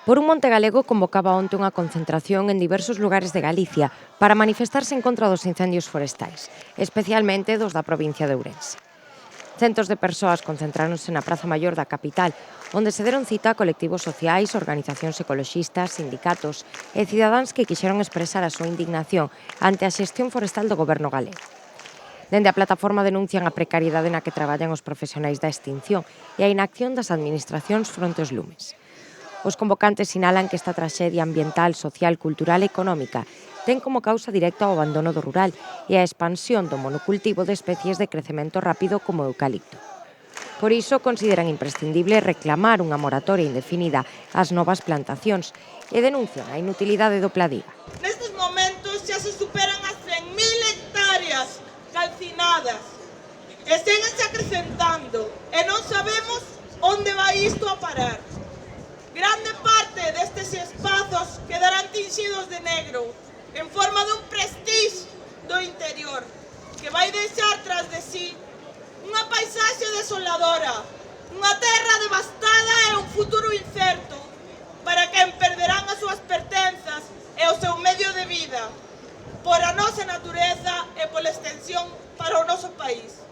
Por un Monte Galego convocaba onte unha concentración en diversos lugares de Galicia para manifestarse en contra dos incendios forestais, especialmente dos da provincia de Ourense. Centos de persoas concentráronse na Praza Maior da capital, onde se deron cita a colectivos sociais, organizacións ecoloxistas, sindicatos e cidadáns que quixeron expresar a súa indignación ante a xestión forestal do goberno galego. Dende a plataforma denuncian a precariedade na que traballan os profesionais da extinción e a inacción das administracións fronte aos lumes. Os convocantes sinalan que esta traxedia ambiental, social, cultural e económica ten como causa directa o abandono do rural e a expansión do monocultivo de especies de crecemento rápido como o eucalipto. Por iso, consideran imprescindible reclamar unha moratoria indefinida ás novas plantacións e denuncian a inutilidade do Pladiga. Nestes momentos xa se superan as 100.000 hectáreas calcinadas e séguense acrecentando e non sabemos onde vai isto a parar. Grande parte destes espazos quedarán tinxidos de negro en forma dun prestige do interior que vai deixar tras de sí unha paisaxe desoladora, unha terra devastada e un futuro incerto para quen perderán as súas pertenzas e o seu medio de vida por a nosa natureza e pola extensión para o noso país.